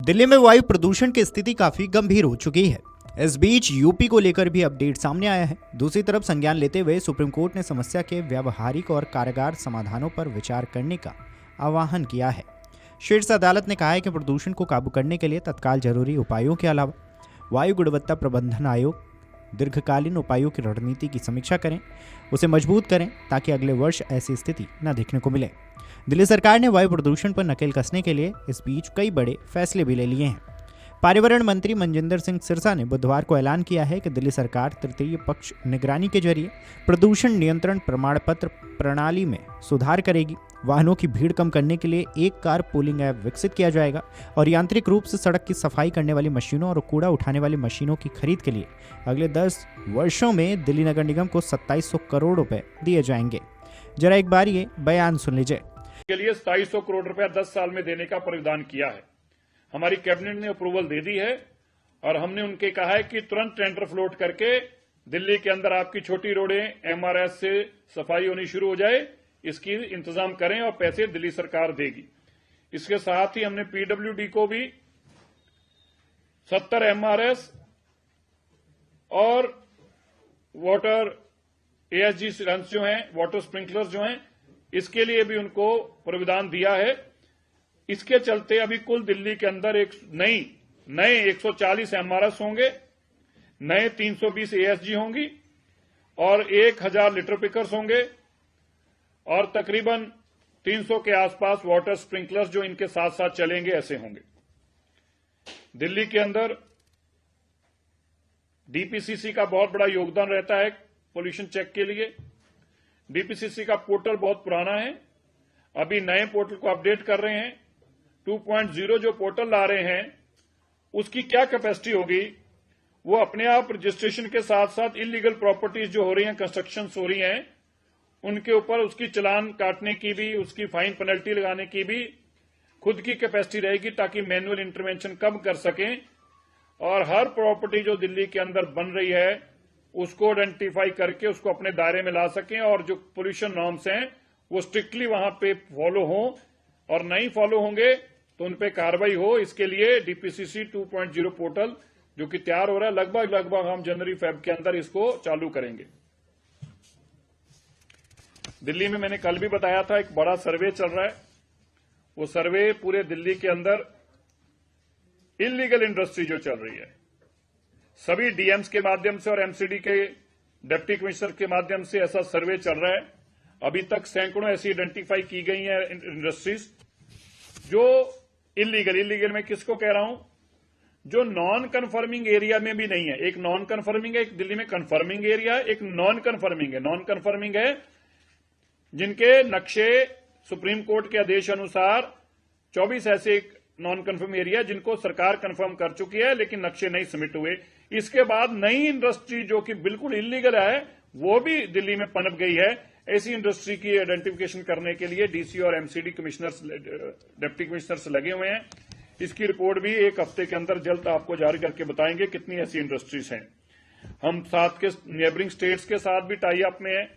दिल्ली में वायु प्रदूषण की स्थिति काफी गंभीर हो चुकी है। इस बीच यूपी को लेकर भी अपडेट सामने आया है। दूसरी तरफ संज्ञान लेते हुए सुप्रीम कोर्ट ने समस्या के व्यावहारिक और कारगर समाधानों पर विचार करने का आह्वान किया है। शीर्ष अदालत ने कहा है कि प्रदूषण को काबू करने के लिए तत्काल जरूरी उपायों के अलावा वायु गुणवत्ता प्रबंधन आयोग दीर्घकालीन उपायों की रणनीति की समीक्षा करें, उसे मजबूत करें ताकि अगले वर्ष ऐसी स्थिति न देखने को मिले। दिल्ली सरकार ने वायु प्रदूषण पर नकेल कसने के लिए इस बीच कई बड़े फैसले भी ले लिए हैं। पर्यावरण मंत्री मनजिंदर सिंह सिरसा ने बुधवार को ऐलान किया है कि दिल्ली सरकार तृतीय पक्ष निगरानी के जरिए प्रदूषण नियंत्रण प्रमाण पत्र प्रणाली में सुधार करेगी। वाहनों की भीड़ कम करने के लिए एक कार पूलिंग ऐप विकसित किया जाएगा और यांत्रिक रूप से सड़क की सफाई करने वाली मशीनों और कूड़ा उठाने वाली मशीनों की खरीद के लिए अगले 10 वर्षों में दिल्ली नगर निगम को 2700 करोड़ रुपए दिए जाएंगे। जरा एक बार ये बयान सुन लीजिए। के लिए 2700 करोड़ रुपया 10 साल में देने का प्रावधान किया है। हमारी कैबिनेट ने अप्रूवल दे दी है और हमने उनके कहा है कि तुरंत टेंडर फ्लोट करके दिल्ली के अंदर आपकी छोटी रोडें एमआरएस से सफाई होनी शुरू हो जाए, इसकी इंतजाम करें और पैसे दिल्ली सरकार देगी। इसके साथ ही हमने पीडब्ल्यूडी को भी 70 एमआरएस और वाटर एएसजी रन्स जो हैं, वाटर स्प्रिंकलर्स जो हैं, इसके लिए भी उनको प्रावधान दिया है। इसके चलते अभी कुल दिल्ली के अंदर एक नए 140 एमआरएस होंगे, नए 320 एएसजी होंगी और 1000 लिटर पिकर्स होंगे और तकरीबन 300 के आसपास वाटर स्प्रिंकलर्स जो इनके साथ साथ चलेंगे ऐसे होंगे। दिल्ली के अंदर डीपीसीसी का बहुत बड़ा योगदान रहता है पोल्यूशन चेक के लिए। डीपीसीसी का पोर्टल बहुत पुराना है, अभी नए पोर्टल को अपडेट कर रहे हैं। 2.0 जो पोर्टल ला रहे हैं उसकी क्या कैपेसिटी होगी, वो अपने आप रजिस्ट्रेशन के साथ साथ इलीगल प्रॉपर्टीज जो हो रही हैं, कंस्ट्रक्शंस हो रही हैं, उनके ऊपर उसकी चालान काटने की भी, उसकी फाइन पेनल्टी लगाने की भी खुद की कैपेसिटी रहेगी ताकि मैनुअल इंटरवेंशन कम कर सकें और हर प्रॉपर्टी जो दिल्ली के अंदर बन रही है उसको आइडेंटिफाई करके उसको अपने दायरे में ला सकें और जो पोल्यूशन नॉर्म्स हैं वो स्ट्रिक्टली वहां पे फॉलो हों और नहीं फॉलो होंगे तो उन पे कार्रवाई हो। इसके लिए डीपीसीसी 2.0 पोर्टल जो कि तैयार हो रहा है, लगभग हम जनवरी फेब के अंदर इसको चालू करेंगे। दिल्ली में मैंने कल भी बताया था एक बड़ा सर्वे चल रहा है। वो सर्वे पूरे दिल्ली के अंदर इलीगल इंडस्ट्री जो चल रही है, सभी डीएम्स के माध्यम से और एमसीडी के डिप्टी कमिश्नर के माध्यम से ऐसा सर्वे चल रहा है। अभी तक सैकड़ों ऐसी आइडेंटिफाई की गई हैं इंडस्ट्रीज जो इलीगल मैं किसको कह रहा हूं, जो नॉन कन्फर्मिंग एरिया में भी नहीं है। एक नॉन कन्फर्मिंग है, एक दिल्ली में कन्फर्मिंग एरिया है, एक नॉन कन्फर्मिंग है। नॉन कन्फर्मिंग है जिनके नक्शे सुप्रीम कोर्ट के आदेश अनुसार 24 ऐसे नॉन कन्फर्म एरिया जिनको सरकार कन्फर्म कर चुकी है लेकिन नक्शे नहीं सबमिट हुए। इसके बाद नई इंडस्ट्री जो कि बिल्कुल इलीगल है वो भी दिल्ली में पनप गई है। ऐसी इंडस्ट्री की आइडेंटिफिकेशन करने के लिए डीसी और एमसीडी कमिश्नर्स, डिप्टी कमिश्नर्स लगे हुए हैं। इसकी रिपोर्ट भी एक हफ्ते के अंदर जल्द आपको जारी करके बताएंगे कितनी ऐसी इंडस्ट्रीज हैं। हम साथ के नेबरिंग स्टेट्स के साथ भी टाई अप में हैं।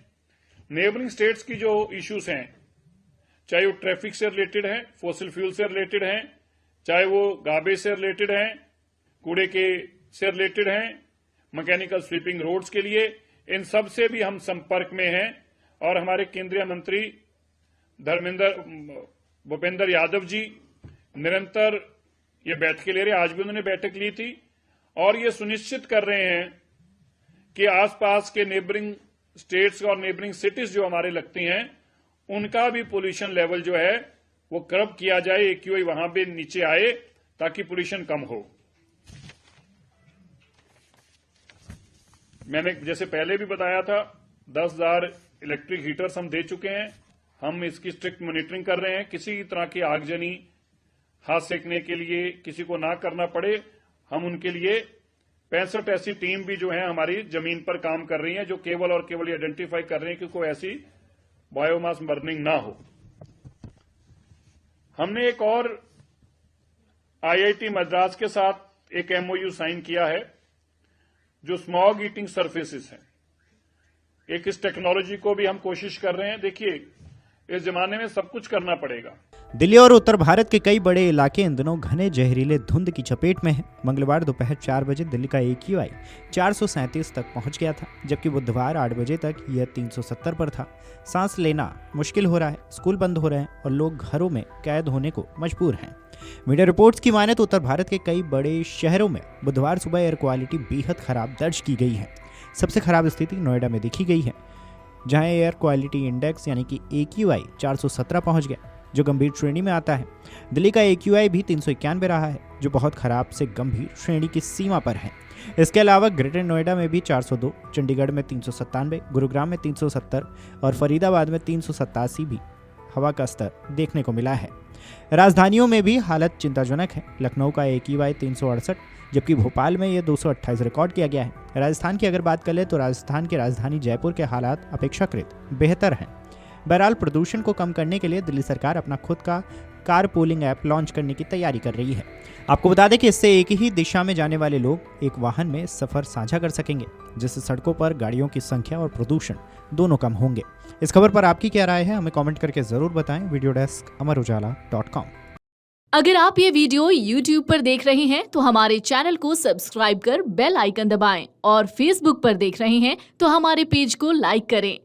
नेबरिंग स्टेट्स की जो इश्यूज हैं, चाहे वो ट्रैफिक से रिलेटेड है, फोसिल फ्यूल से रिलेटेड है, चाहे वो गार्बेज से रिलेटेड है, कूड़े के से रिलेटेड है, मैकेनिकल स्वीपिंग रोड्स के लिए, इन सब से भी हम संपर्क में हैं और हमारे केंद्रीय मंत्री भूपेंद्र यादव जी निरंतर ये बैठकें ले रहे हैं। आज भी उन्होंने बैठक ली थी और ये सुनिश्चित कर रहे हैं कि आसपास के नेबरिंग स्टेट्स और नेबरिंग सिटीज जो हमारे लगती हैं उनका भी पोल्यूशन लेवल जो है वो कर्ब किया जाए, एक्यूआई वहां भी नीचे आए ताकि पोल्यूशन कम हो। मैंने जैसे पहले भी बताया था 10,000 इलेक्ट्रिक हीटर्स हम दे चुके हैं। हम इसकी स्ट्रिक्ट मॉनिटरिंग कर रहे हैं, किसी तरह की आगजनी हाथ सेकने के लिए किसी को ना करना पड़े। हम उनके लिए 65 ऐसी टीम भी जो है हमारी जमीन पर काम कर रही है जो केवल और केवल आइडेंटिफाई कर रही है कि कोई ऐसी बायोमास बर्निंग ना हो। हमने एक और आईआईटी मद्रास के साथ एक एमओयू साइन किया है जो स्मॉग ईटिंग सरफेसेस हैं। एक इस टेक्नोलॉजी को भी हम कोशिश कर रहे हैं। देखिए, इस जमाने में सब कुछ करना पड़ेगा। दिल्ली और उत्तर भारत के कई बड़े इलाके इन दिनों घने जहरीले धुंध की चपेट में हैं। मंगलवार दोपहर 4 बजे दिल्ली का AQI 437 तक पहुंच गया था, जबकि बुधवार 8 बजे तक यह 370 पर था। सांस लेना मुश्किल हो रहा है, स्कूल बंद हो रहे हैं और लोग घरों में कैद होने को मजबूर हैं। मीडिया रिपोर्ट्स की माने तो उत्तर भारत के कई बड़े शहरों में बुधवार सुबह एयर क्वालिटी बेहद खराब दर्ज की गई है। सबसे खराब स्थिति नोएडा में देखी गई है, जहां एयर क्वालिटी इंडेक्स यानी कि AQI 417 पहुंच गया, जो गंभीर श्रेणी में आता है। दिल्ली का AQI भी 391 रहा है, जो बहुत खराब से गंभीर श्रेणी की सीमा पर है। इसके अलावा ग्रेटर नोएडा में भी 402, चंडीगढ़ में 397, गुरुग्राम में 370 और फरीदाबाद में 387 भी हवा का स्तर देखने को मिला है। राजधानियों में भी हालत चिंताजनक है। लखनऊ का AQI 368, जबकि भोपाल में यह 228 रिकॉर्ड किया गया है। राजस्थान की अगर बात करें तो राजस्थान की राजधानी जयपुर के हालात अपेक्षाकृत बेहतर हैं। बहरहाल प्रदूषण को कम करने के लिए दिल्ली सरकार अपना खुद का कार पूलिंग ऐप लॉन्च करने की तैयारी कर रही है। आपको बता दें कि इससे एक ही दिशा में जाने वाले लोग एक वाहन में सफर साझा कर सकेंगे, जिससे सड़कों पर गाड़ियों की संख्या और प्रदूषण दोनों कम होंगे। इस खबर पर आपकी क्या राय है, हमें कमेंट करके जरूर बताएं। Video desk amarujala.com। अगर आप ये वीडियो YouTube पर देख रहे हैं तो हमारे चैनल को सब्सक्राइब कर बेल आइकन दबाएं और Facebook पर देख रहे हैं तो हमारे पेज को लाइक करें।